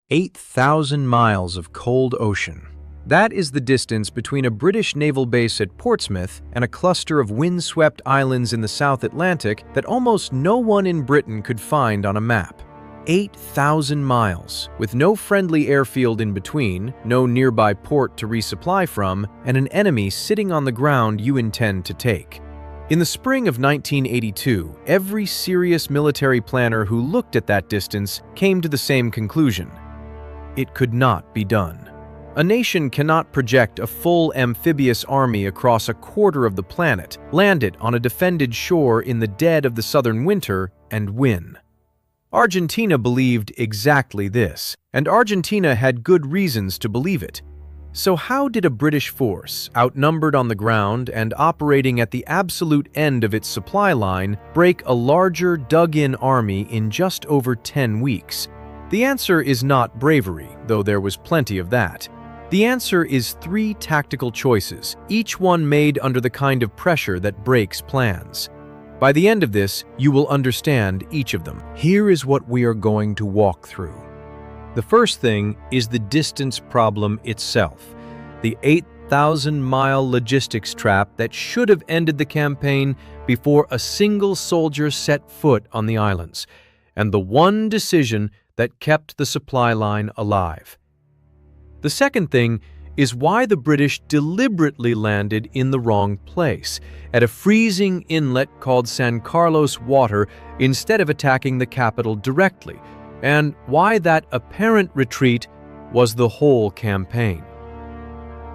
8,000 miles of cold ocean. That is the distance between a British naval base at Portsmouth and a cluster of windswept islands in the South Atlantic that almost no one in Britain could find on a map. 8,000 miles, with no friendly airfield in between, no nearby port to resupply from, and an enemy sitting on the ground you intend to take. In the spring of 1982, every serious military planner who looked at that distance came to the same conclusion. It could not be done. A nation cannot project a full amphibious army across a quarter of the planet, land it on a defended shore in the dead of the southern winter, and win. Argentina believed exactly this, and Argentina had good reasons to believe it. So how did a British force, outnumbered on the ground and operating at the absolute end of its supply line, break a larger, dug-in army in just over 10 weeks? The answer is not bravery, though there was plenty of that. The answer is 3 tactical choices, each one made under the kind of pressure that breaks plans. By the end of this, you will understand each of them. Here is what we are going to walk through. The first thing is the distance problem itself, the 8,000-mile logistics trap that should have ended the campaign before a single soldier set foot on the islands, and the one decision that kept the supply line alive. The second thing is why the British deliberately landed in the wrong place, at a freezing inlet called San Carlos Water, instead of attacking the capital directly, and why that apparent retreat was the whole campaign.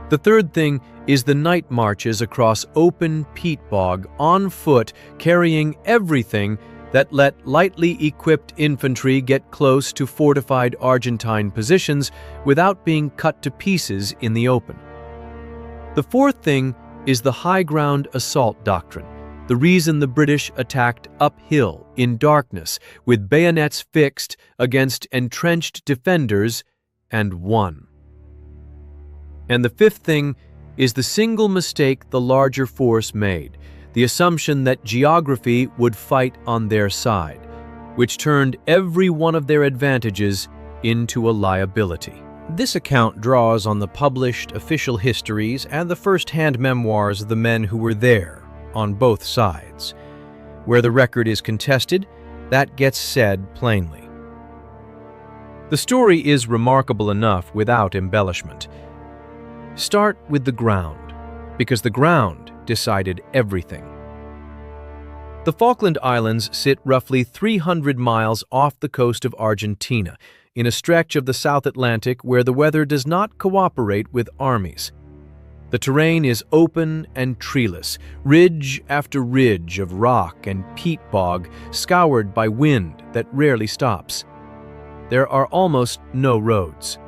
The third thing is the night marches across open peat bog on foot, carrying everything that let lightly equipped infantry get close to fortified Argentine positions without being cut to pieces in the open. The fourth thing is the high ground assault doctrine, the reason the British attacked uphill in darkness with bayonets fixed against entrenched defenders and won. And the fifth thing is the single mistake the larger force made, the assumption that geography would fight on their side, which turned every one of their advantages into a liability. This account draws on the published official histories and the first-hand memoirs of the men who were there, on both sides. Where the record is contested, that gets said plainly. The story is remarkable enough without embellishment. Start with the ground, because the ground decided everything. The Falkland Islands sit roughly 300 miles off the coast of Argentina, in a stretch of the South Atlantic where the weather does not cooperate with armies. The terrain is open and treeless, ridge after ridge of rock and peat bog scoured by wind that rarely stops. There are almost no roads.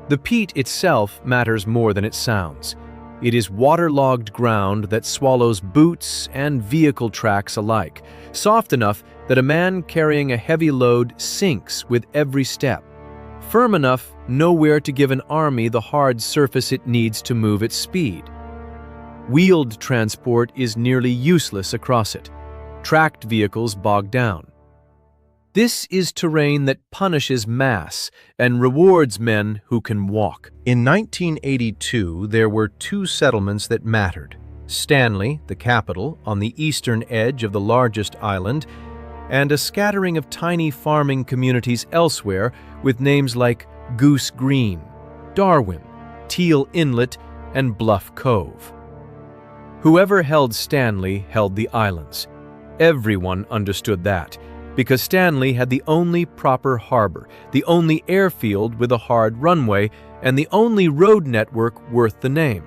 The peat itself matters more than it sounds. It is waterlogged ground that swallows boots and vehicle tracks alike, soft enough that a man carrying a heavy load sinks with every step, firm enough nowhere to give an army the hard surface it needs to move at speed. Wheeled transport is nearly useless across it. Tracked vehicles bog down. This is terrain that punishes mass and rewards men who can walk. In 1982, there were 2 settlements that mattered. Stanley, the capital, on the eastern edge of the largest island, and a scattering of tiny farming communities elsewhere with names like Goose Green, Darwin, Teal Inlet, and Bluff Cove. Whoever held Stanley held the islands. Everyone understood that, because Stanley had the only proper harbor, the only airfield with a hard runway, and the only road network worth the name.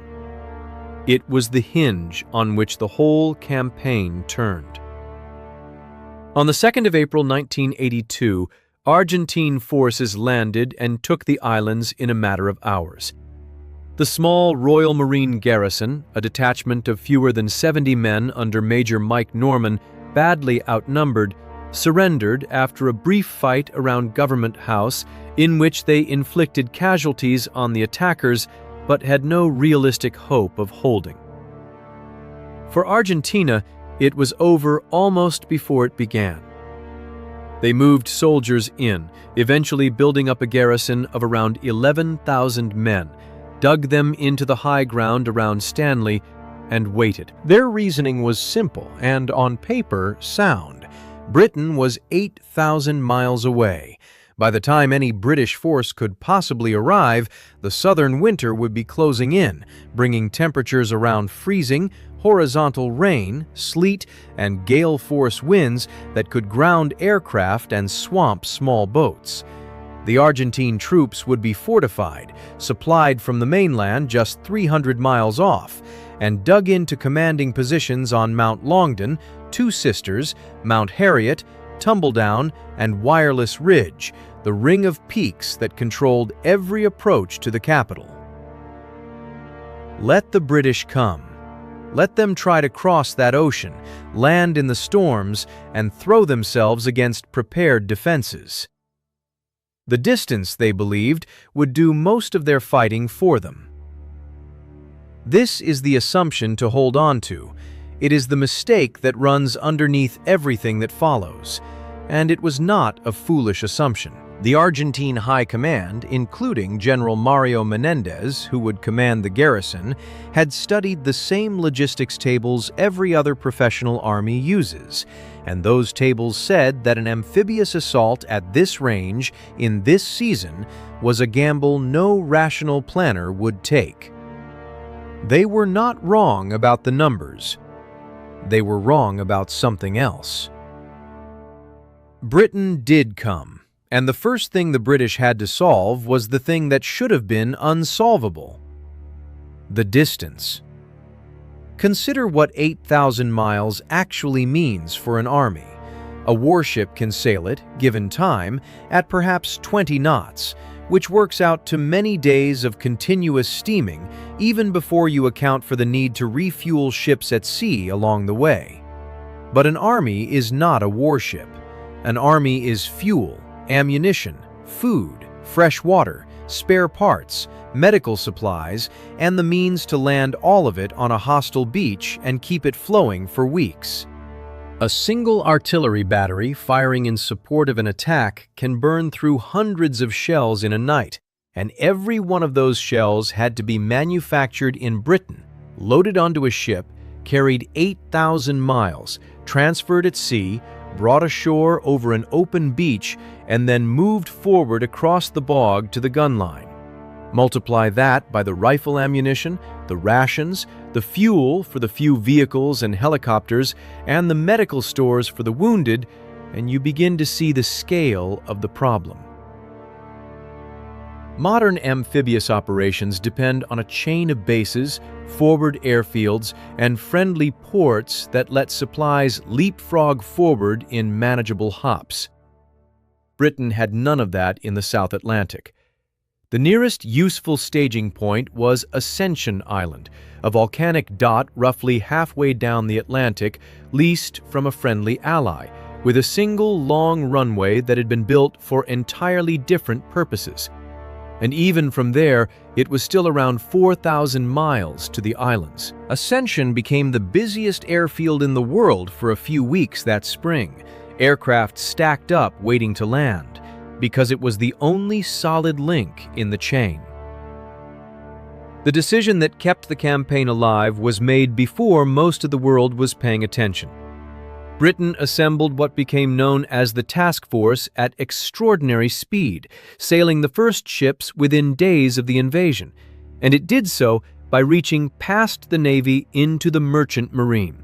It was the hinge on which the whole campaign turned. On the 2nd of April 1982, Argentine forces landed and took the islands in a matter of hours. The small Royal Marine garrison, a detachment of fewer than 70 men under Major Mike Norman, badly outnumbered, surrendered after a brief fight around Government House in which they inflicted casualties on the attackers but had no realistic hope of holding. For Argentina, it was over almost before it began. They moved soldiers in, eventually building up a garrison of around 11,000 men, dug them into the high ground around Stanley, and waited. Their reasoning was simple and, on paper, sound. Britain was 8,000 miles away. By the time any British force could possibly arrive, the southern winter would be closing in, bringing temperatures around freezing, horizontal rain, sleet, and gale-force winds that could ground aircraft and swamp small boats. The Argentine troops would be fortified, supplied from the mainland just 300 miles off, and dug into commanding positions on Mount Longdon, Two Sisters, Mount Harriet, Tumbledown, and Wireless Ridge, the ring of peaks that controlled every approach to the capital. Let the British come. Let them try to cross that ocean, land in the storms, and throw themselves against prepared defenses. The distance, they believed, would do most of their fighting for them. This is the assumption to hold on to. It is the mistake that runs underneath everything that follows, and it was not a foolish assumption. The Argentine High Command, including General Mario Menendez, who would command the garrison, had studied the same logistics tables every other professional army uses, and those tables said that an amphibious assault at this range in this season was a gamble no rational planner would take. They were not wrong about the numbers. They were wrong about something else. Britain did come. And the first thing the British had to solve was the thing that should have been unsolvable: the distance. Consider what 8,000 miles actually means for an army. A warship can sail it, given time, at perhaps 20 knots, which works out to many days of continuous steaming, even before you account for the need to refuel ships at sea along the way. But an army is not a warship. An army is fuel, ammunition, food, fresh water, spare parts, medical supplies, and the means to land all of it on a hostile beach and keep it flowing for weeks. A single artillery battery firing in support of an attack can burn through hundreds of shells in a night, and every one of those shells had to be manufactured in Britain, loaded onto a ship, carried 8,000 miles, transferred at sea, brought ashore over an open beach, and then moved forward across the bog to the gun line. Multiply that by the rifle ammunition, the rations, the fuel for the few vehicles and helicopters, and the medical stores for the wounded, and you begin to see the scale of the problem. Modern amphibious operations depend on a chain of bases, forward airfields, and friendly ports that let supplies leapfrog forward in manageable hops. Britain had none of that in the South Atlantic. The nearest useful staging point was Ascension Island, a volcanic dot roughly halfway down the Atlantic, leased from a friendly ally, with a single long runway that had been built for entirely different purposes. And even from there, it was still around 4,000 miles to the islands. Ascension became the busiest airfield in the world for a few weeks that spring, aircraft stacked up waiting to land, because it was the only solid link in the chain. The decision that kept the campaign alive was made before most of the world was paying attention. Britain assembled what became known as the Task Force at extraordinary speed, sailing the first ships within days of the invasion, and it did so by reaching past the Navy into the merchant marine.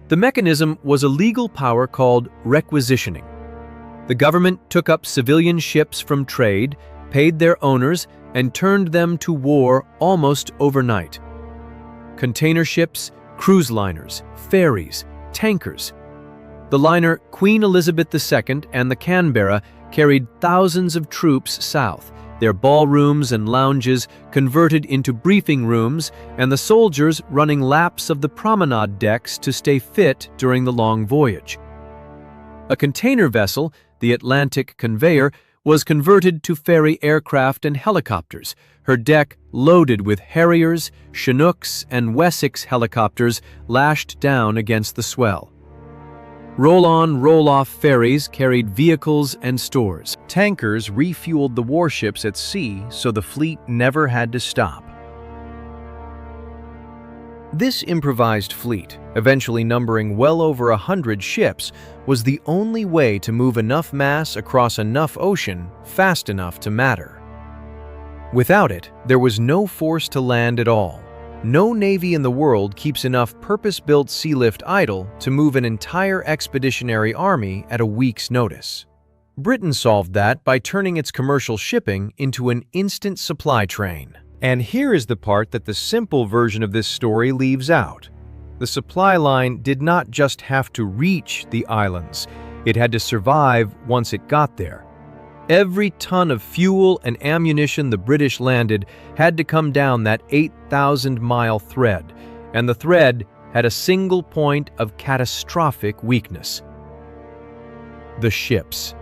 The mechanism was a legal power called requisitioning. The government took up civilian ships from trade, paid their owners, and turned them to war almost overnight. Container ships, cruise liners, ferries, tankers. The liner Queen Elizabeth II and the Canberra carried thousands of troops south, their ballrooms and lounges converted into briefing rooms, and the soldiers running laps of the promenade decks to stay fit during the long voyage. A container vessel, the Atlantic Conveyor, was converted to ferry aircraft and helicopters, her deck loaded with Harriers, Chinooks, and Wessex helicopters lashed down against the swell. Roll-on, roll-off ferries carried vehicles and stores. Tankers refueled the warships at sea so the fleet never had to stop. This improvised fleet, eventually numbering well over 100 ships, was the only way to move enough mass across enough ocean fast enough to matter. Without it, there was no force to land at all. No navy in the world keeps enough purpose-built sea lift idle to move an entire expeditionary army at a week's notice. Britain solved that by turning its commercial shipping into an instant supply train. And here is the part that the simple version of this story leaves out. The supply line did not just have to reach the islands, it had to survive once it got there. Every ton of fuel and ammunition the British landed had to come down that 8,000-mile thread, and the thread had a single point of catastrophic weakness: the ships.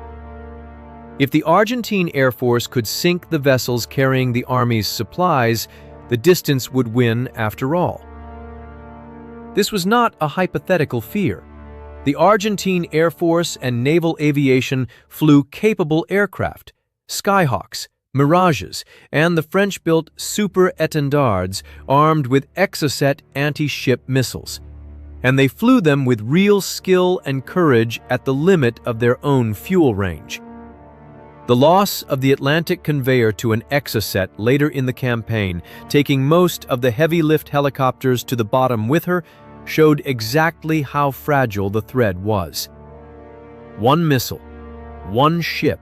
If the Argentine Air Force could sink the vessels carrying the army's supplies, the distance would win after all. This was not a hypothetical fear. The Argentine Air Force and naval aviation flew capable aircraft, Skyhawks, Mirages, and the French-built Super Étendards armed with Exocet anti-ship missiles. And they flew them with real skill and courage at the limit of their own fuel range. The loss of the Atlantic conveyor to an Exocet later in the campaign, taking most of the heavy-lift helicopters to the bottom with her, showed exactly how fragile the thread was. One missile, one ship,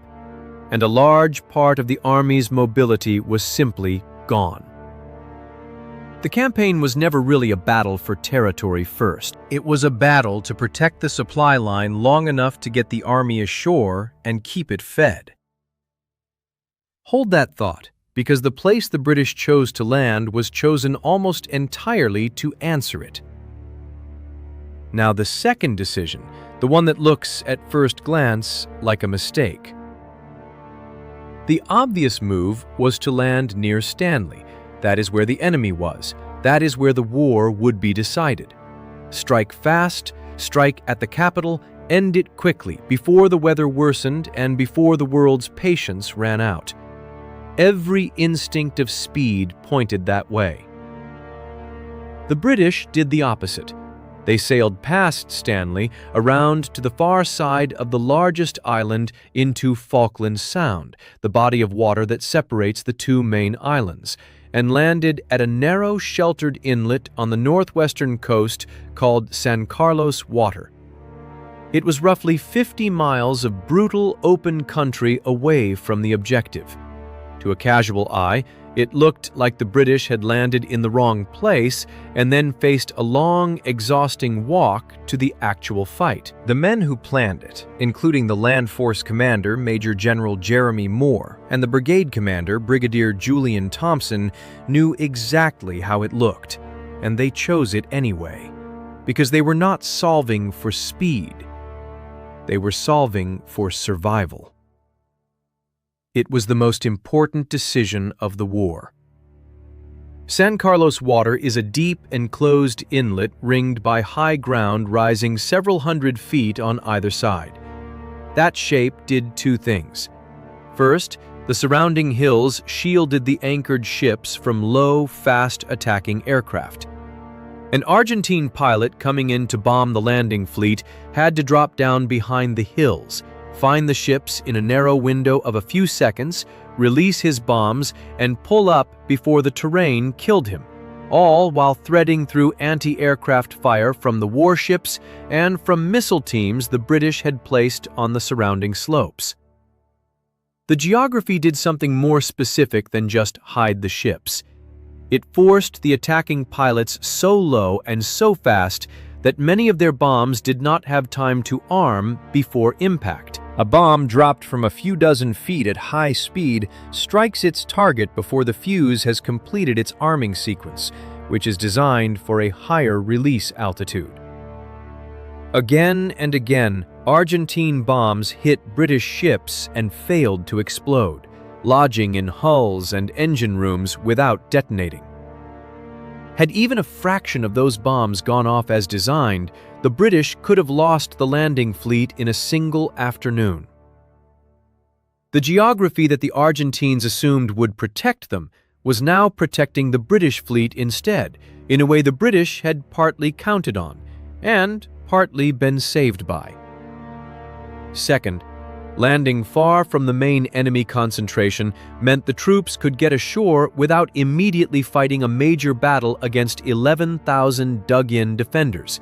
and a large part of the Army's mobility was simply gone. The campaign was never really a battle for territory first. It was a battle to protect the supply line long enough to get the Army ashore and keep it fed. Hold that thought, because the place the British chose to land was chosen almost entirely to answer it. Now the second decision, the one that looks at first glance like a mistake. The obvious move was to land near Stanley. That is where the enemy was. That is where the war would be decided. Strike fast, strike at the capital, end it quickly, before the weather worsened and before the world's patience ran out. Every instinct of speed pointed that way. The British did the opposite. They sailed past Stanley, around to the far side of the largest island into Falklands Sound, the body of water that separates the two main islands, and landed at a narrow sheltered inlet on the northwestern coast called San Carlos Water. It was roughly 50 miles of brutal open country away from the objective. To a casual eye, it looked like the British had landed in the wrong place and then faced a long, exhausting walk to the actual fight. The men who planned it, including the Land Force commander, Major General Jeremy Moore, and the brigade commander, Brigadier Julian Thompson, knew exactly how it looked, and they chose it anyway, because they were not solving for speed. They were solving for survival. It was the most important decision of the war. San Carlos Water is a deep, enclosed inlet ringed by high ground rising several hundred feet on either side. That shape did two things. First, the surrounding hills shielded the anchored ships from low, fast-attacking aircraft. An Argentine pilot coming in to bomb the landing fleet had to drop down behind the hills, find the ships in a narrow window of a few seconds, release his bombs, and pull up before the terrain killed him, all while threading through anti-aircraft fire from the warships and from missile teams the British had placed on the surrounding slopes. The geography did something more specific than just hide the ships. It forced the attacking pilots so low and so fast that many of their bombs did not have time to arm before impact. A bomb dropped from a few dozen feet at high speed strikes its target before the fuse has completed its arming sequence, which is designed for a higher release altitude. Again and again, Argentine bombs hit British ships and failed to explode, lodging in hulls and engine rooms without detonating. Had even a fraction of those bombs gone off as designed, the British could have lost the landing fleet in a single afternoon. The geography that the Argentines assumed would protect them was now protecting the British fleet instead, in a way the British had partly counted on, and partly been saved by. Second, landing far from the main enemy concentration meant the troops could get ashore without immediately fighting a major battle against 11,000 dug-in defenders.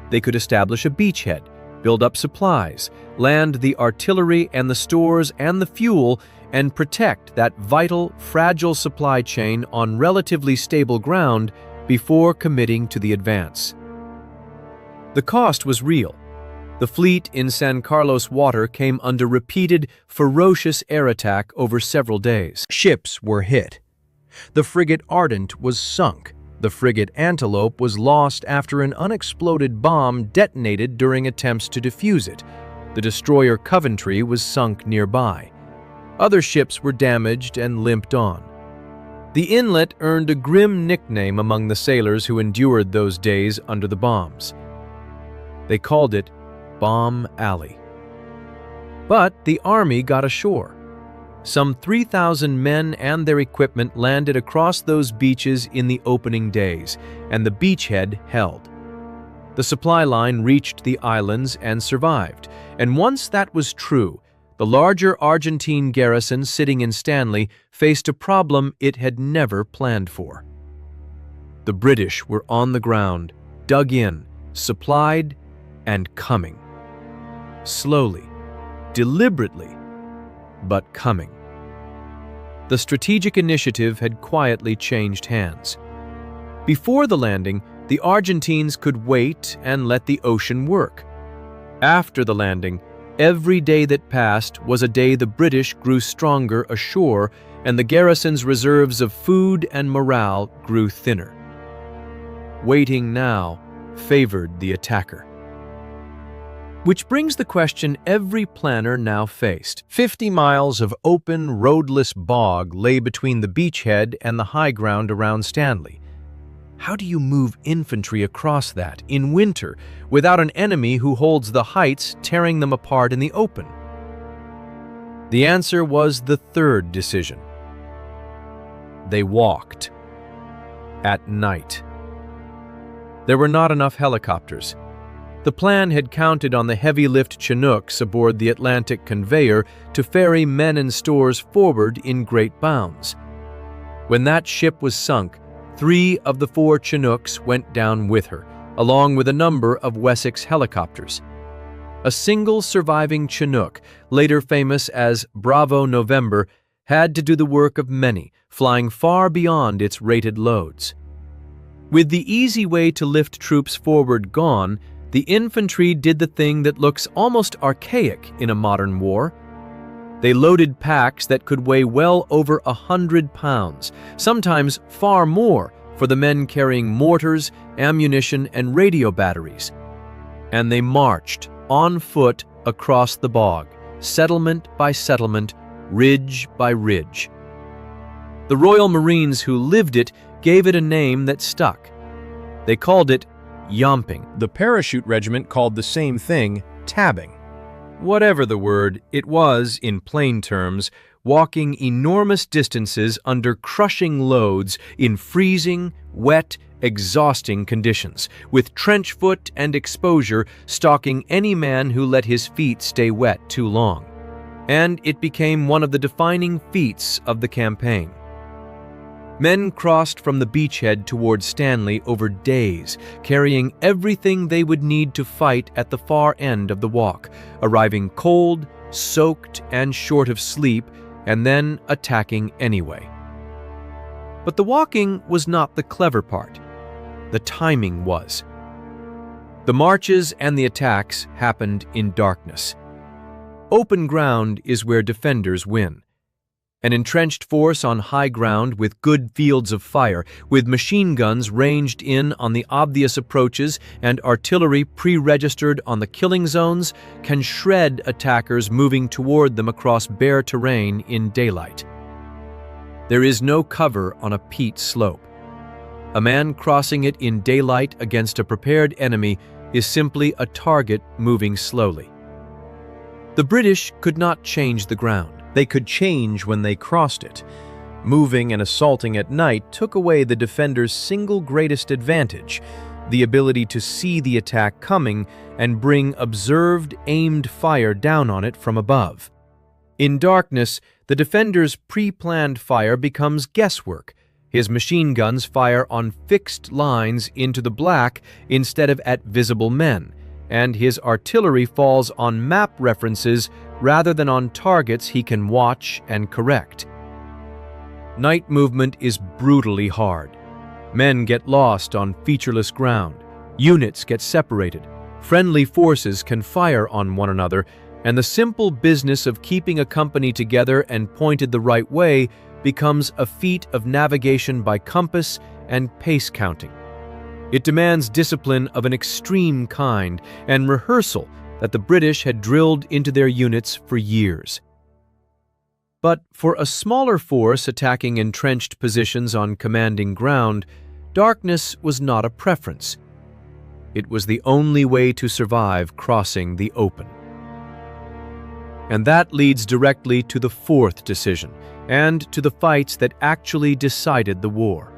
They could establish a beachhead, build up supplies, land the artillery and the stores and the fuel, and protect that vital, fragile supply chain on relatively stable ground before committing to the advance. The cost was real. The fleet in San Carlos water came under repeated, ferocious air attack over several days. Ships were hit. The frigate Ardent was sunk. The frigate Antelope was lost after an unexploded bomb detonated during attempts to defuse it. The destroyer Coventry was sunk nearby. Other ships were damaged and limped on. The inlet earned a grim nickname among the sailors who endured those days under the bombs. They called it Bomb Alley. But the army got ashore. Some 3,000 men and their equipment landed across those beaches in the opening days, and the beachhead held. The supply line reached the islands and survived, and once that was true, the larger Argentine garrison sitting in Stanley faced a problem it had never planned for. The British were on the ground, dug in, supplied, and coming. Slowly, deliberately, but coming. The strategic initiative had quietly changed hands. Before the landing, the Argentines could wait and let the ocean work. After the landing, every day that passed was a day the British grew stronger ashore and the garrison's reserves of food and morale grew thinner. Waiting now favored the attacker. Which brings the question every planner now faced. 50 miles of open, roadless bog lay between the beachhead and the high ground around Stanley. How do you move infantry across that in winter without an enemy who holds the heights tearing them apart in the open? The answer was the third decision. They walked. At night. There were not enough helicopters. The plan had counted on the heavy-lift Chinooks aboard the Atlantic conveyor to ferry men and stores forward in great bounds. When that ship was sunk, 3 of the 4 Chinooks went down with her, along with a number of Wessex helicopters. A single surviving Chinook, later famous as Bravo November, had to do the work of many, flying far beyond its rated loads. With the easy way to lift troops forward gone, the infantry did the thing that looks almost archaic in a modern war. They loaded packs that could weigh well over 100 pounds, sometimes far more for the men carrying mortars, ammunition, and radio batteries. And they marched on foot across the bog, settlement by settlement, ridge by ridge. The Royal Marines who lived it gave it a name that stuck. They called it yomping. The parachute regiment called the same thing tabbing. Whatever the word, it was, in plain terms, walking enormous distances under crushing loads in freezing, wet, exhausting conditions, with trench foot and exposure stalking any man who let his feet stay wet too long. And it became one of the defining feats of the campaign. Men crossed from the beachhead toward Stanley over days, carrying everything they would need to fight at the far end of the walk, arriving cold, soaked, and short of sleep, and then attacking anyway. But the walking was not the clever part. The timing was. The marches and the attacks happened in darkness. Open ground is where defenders win. An entrenched force on high ground with good fields of fire, with machine guns ranged in on the obvious approaches and artillery pre-registered on the killing zones, can shred attackers moving toward them across bare terrain in daylight. There is no cover on a peat slope. A man crossing it in daylight against a prepared enemy is simply a target moving slowly. The British could not change the ground. They could change when they crossed it. Moving and assaulting at night took away the defenders' single greatest advantage, the ability to see the attack coming and bring observed, aimed fire down on it from above. In darkness, the defender's pre-planned fire becomes guesswork. His machine guns fire on fixed lines into the black instead of at visible men, and his artillery falls on map references rather than on targets he can watch and correct. Night movement is brutally hard. Men get lost on featureless ground. Units get separated. Friendly forces can fire on one another, and the simple business of keeping a company together and pointed the right way becomes a feat of navigation by compass and pace counting. It demands discipline of an extreme kind and rehearsal that the British had drilled into their units for years. But for a smaller force attacking entrenched positions on commanding ground, darkness was not a preference. It was the only way to survive crossing the open. And that leads directly to the fourth decision, and to the fights that actually decided the war.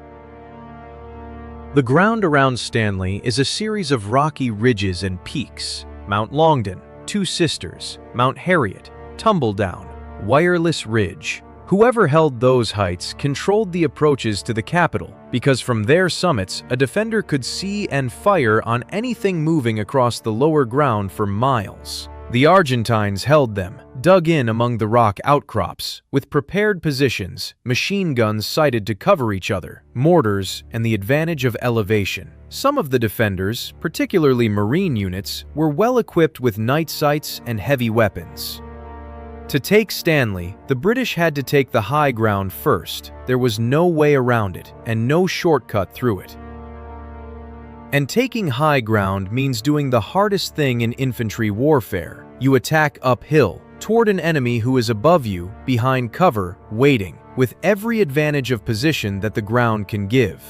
The ground around Stanley is a series of rocky ridges and peaks: Mount Longdon, Two Sisters, Mount Harriet, Tumbledown, Wireless Ridge. Whoever held those heights controlled the approaches to the capital, because from their summits, a defender could see and fire on anything moving across the lower ground for miles. The Argentines held them, dug in among the rock outcrops, with prepared positions, machine guns sighted to cover each other, mortars, and the advantage of elevation. Some of the defenders, particularly Marine units, were well equipped with night sights and heavy weapons. To take Stanley, the British had to take the high ground first. There was no way around it, and no shortcut through it. And taking high ground means doing the hardest thing in infantry warfare. You attack uphill, toward an enemy who is above you, behind cover, waiting, with every advantage of position that the ground can give.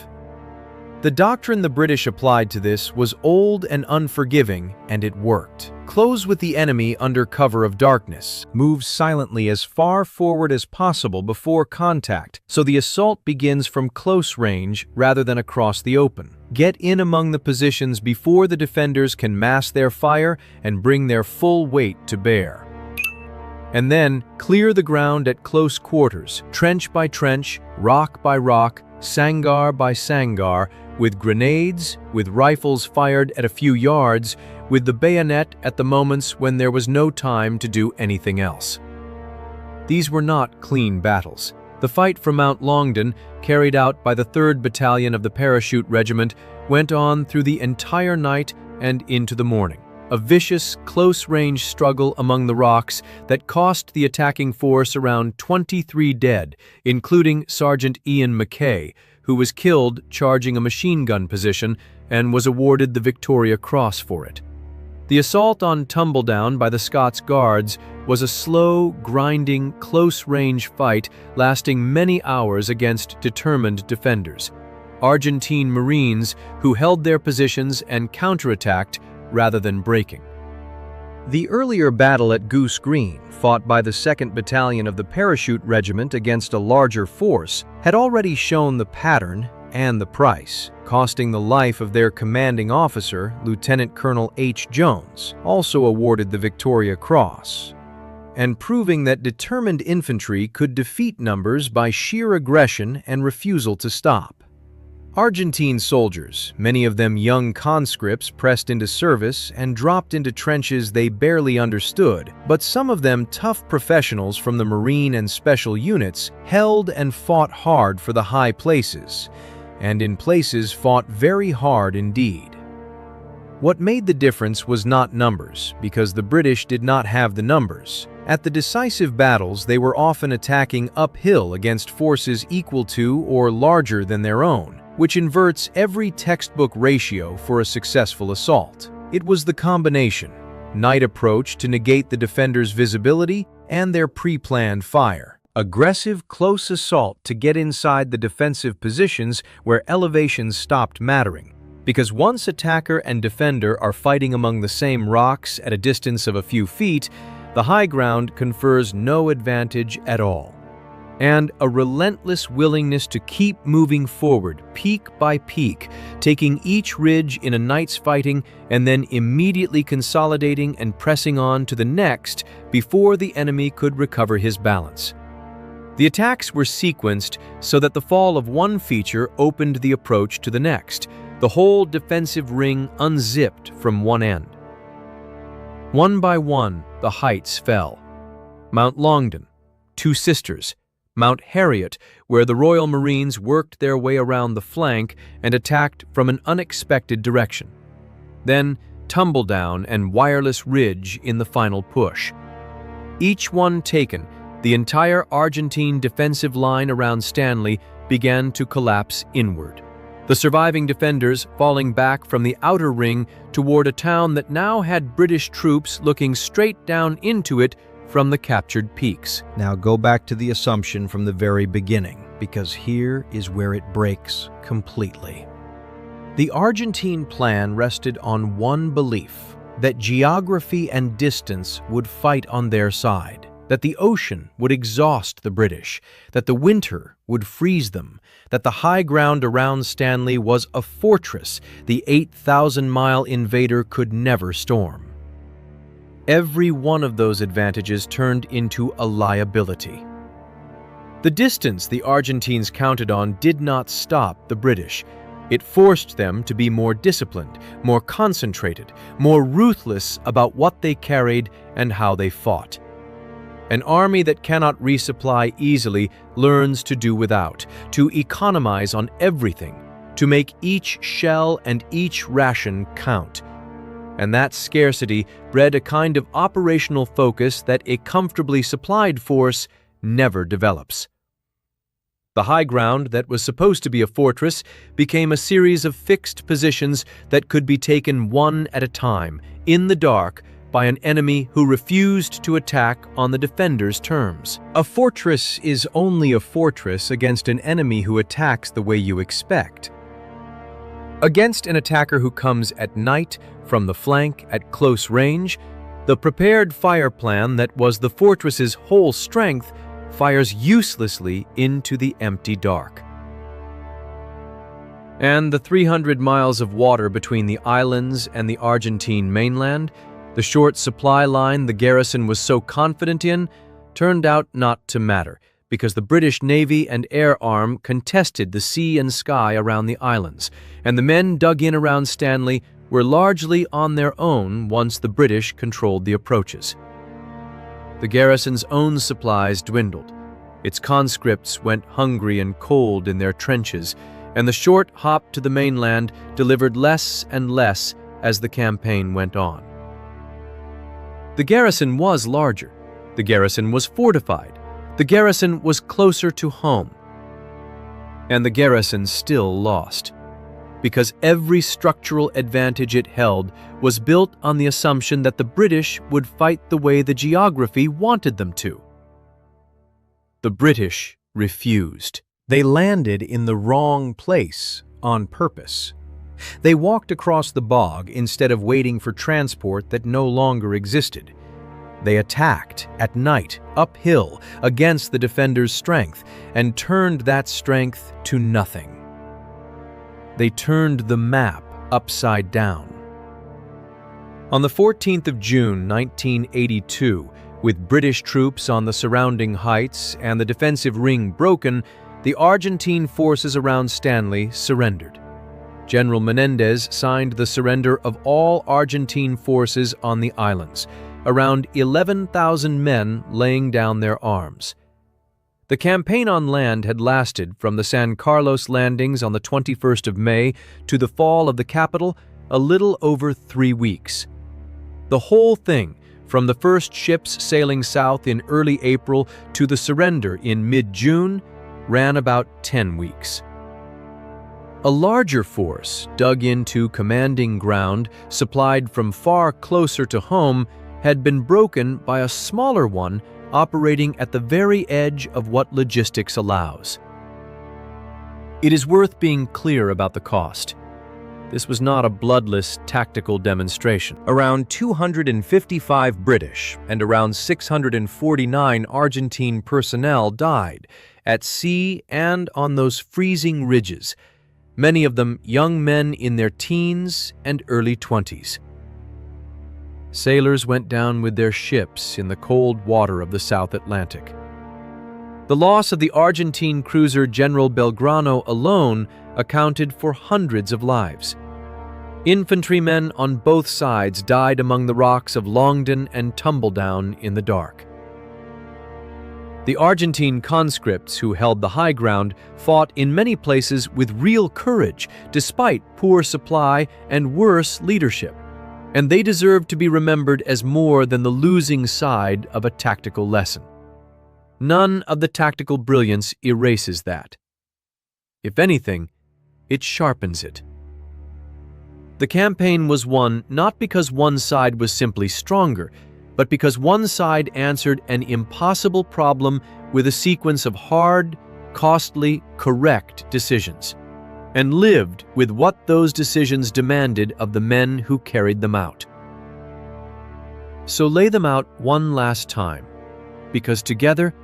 The doctrine the British applied to this was old and unforgiving, and it worked. Close with the enemy under cover of darkness. Move silently as far forward as possible before contact, so the assault begins from close range rather than across the open. Get in among the positions before the defenders can mass their fire and bring their full weight to bear. And then clear the ground at close quarters, trench by trench, rock by rock, sangar by sangar, with grenades, with rifles fired at a few yards, with the bayonet at the moments when there was no time to do anything else. These were not clean battles. The fight for Mount Longdon, carried out by the 3rd Battalion of the Parachute Regiment, went on through the entire night and into the morning. A vicious, close-range struggle among the rocks that cost the attacking force around 23 dead, including Sergeant Ian Mackay, who was killed charging a machine gun position and was awarded the Victoria Cross for it. The assault on Tumbledown by the Scots Guards was a slow, grinding, close-range fight lasting many hours against determined defenders, Argentine Marines who held their positions and counterattacked rather than breaking. The earlier battle at Goose Green, fought by the 2nd Battalion of the Parachute Regiment against a larger force, had already shown the pattern and the price, costing the life of their commanding officer, Lieutenant Colonel H. Jones, also awarded the Victoria Cross, and proving that determined infantry could defeat numbers by sheer aggression and refusal to stop. Argentine soldiers, many of them young conscripts pressed into service and dropped into trenches they barely understood, but some of them tough professionals from the Marine and Special units, held and fought hard for the high places, and in places fought very hard indeed. What made the difference was not numbers, because the British did not have the numbers. At the decisive battles, they were often attacking uphill against forces equal to or larger than their own, which inverts every textbook ratio for a successful assault. It was the combination: night approach to negate the defenders' visibility and their pre-planned fire. Aggressive, close assault to get inside the defensive positions where elevations stopped mattering. Because once attacker and defender are fighting among the same rocks at a distance of a few feet, the high ground confers no advantage at all. And a relentless willingness to keep moving forward, peak by peak, taking each ridge in a night's fighting and then immediately consolidating and pressing on to the next before the enemy could recover his balance. The attacks were sequenced so that the fall of one feature opened the approach to the next, the whole defensive ring unzipped from one end. One by one, the heights fell. Mount Longdon, Two Sisters, Mount Harriet, where the Royal Marines worked their way around the flank and attacked from an unexpected direction. Then Tumbledown and Wireless Ridge in the final push. Each one taken, the entire Argentine defensive line around Stanley began to collapse inward, the surviving defenders falling back from the outer ring toward a town that now had British troops looking straight down into it from the captured peaks. Now go back to the assumption from the very beginning, because here is where it breaks completely. The Argentine plan rested on one belief, that geography and distance would fight on their side, that the ocean would exhaust the British, that the winter would freeze them, that the high ground around Stanley was a fortress the 8,000-mile invader could never storm. Every one of those advantages turned into a liability. The distance the Argentines counted on did not stop the British. It forced them to be more disciplined, more concentrated, more ruthless about what they carried and how they fought. An army that cannot resupply easily learns to do without, to economize on everything, to make each shell and each ration count. And that scarcity bred a kind of operational focus that a comfortably supplied force never develops. The high ground that was supposed to be a fortress became a series of fixed positions that could be taken one at a time, in the dark, by an enemy who refused to attack on the defender's terms. A fortress is only a fortress against an enemy who attacks the way you expect. Against an attacker who comes at night, from the flank, at close range, the prepared fire plan that was the fortress's whole strength fires uselessly into the empty dark. And the 300 miles of water between the islands and the Argentine mainland, the short supply line the garrison was so confident in, turned out not to matter, because the British Navy and Air Arm contested the sea and sky around the islands, and the men dug in around Stanley were largely on their own once the British controlled the approaches. The garrison's own supplies dwindled. Its conscripts went hungry and cold in their trenches, and the short hop to the mainland delivered less and less as the campaign went on. The garrison was larger. The garrison was fortified. The garrison was closer to home. And the garrison still lost, because every structural advantage it held was built on the assumption that the British would fight the way the geography wanted them to. The British refused. They landed in the wrong place on purpose. They walked across the bog instead of waiting for transport that no longer existed. They attacked at night, uphill, against the defenders' strength, and turned that strength to nothing. They turned the map upside down. On the 14th of June, 1982, with British troops on the surrounding heights and the defensive ring broken, the Argentine forces around Stanley surrendered. General Menendez signed the surrender of all Argentine forces on the islands, around 11,000 men laying down their arms. The campaign on land had lasted from the San Carlos landings on the 21st of May to the fall of the capital a little over 3 weeks. The whole thing, from the first ships sailing south in early April to the surrender in mid-June, ran about 10 weeks. A larger force, dug into commanding ground, supplied from far closer to home, had been broken by a smaller one operating at the very edge of what logistics allows. It is worth being clear about the cost. This was not a bloodless tactical demonstration. Around 255 British and around 649 Argentine personnel died at sea and on those freezing ridges, many of them young men in their teens and early 20s. Sailors went down with their ships in the cold water of the South Atlantic. The loss of the Argentine cruiser General Belgrano alone accounted for hundreds of lives. Infantrymen on both sides died among the rocks of Longdon and Tumbledown in the dark. The Argentine conscripts who held the high ground fought in many places with real courage despite poor supply and worse leadership, and they deserve to be remembered as more than the losing side of a tactical lesson. None of the tactical brilliance erases that. If anything, it sharpens it. The campaign was won not because one side was simply stronger, but because one side answered an impossible problem with a sequence of hard, costly, correct decisions, and lived with what those decisions demanded of the men who carried them out. So lay them out one last time, because together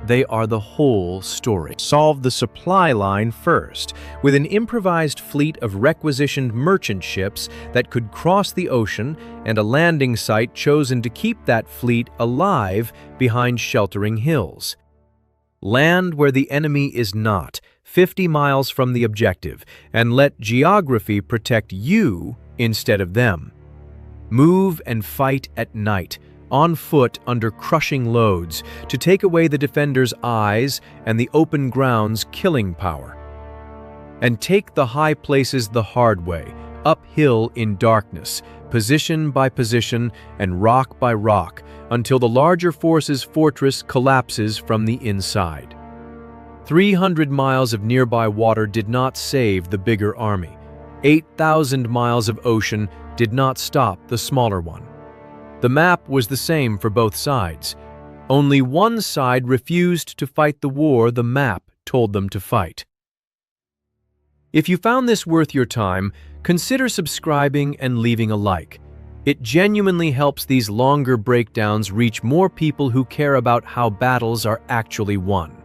they are the whole story. Solve the supply line first, with an improvised fleet of requisitioned merchant ships that could cross the ocean and a landing site chosen to keep that fleet alive behind sheltering hills. Land where the enemy is not, 50 miles from the objective, and let geography protect you instead of them. Move and fight at night, on foot under crushing loads, to take away the defender's eyes and the open ground's killing power. And take the high places the hard way, uphill in darkness, position by position and rock by rock, until the larger force's fortress collapses from the inside. 300 miles of nearby water did not save the bigger army. 8,000 miles of ocean did not stop the smaller one. The map was the same for both sides. Only one side refused to fight the war the map told them to fight. If you found this worth your time, consider subscribing and leaving a like. It genuinely helps these longer breakdowns reach more people who care about how battles are actually won.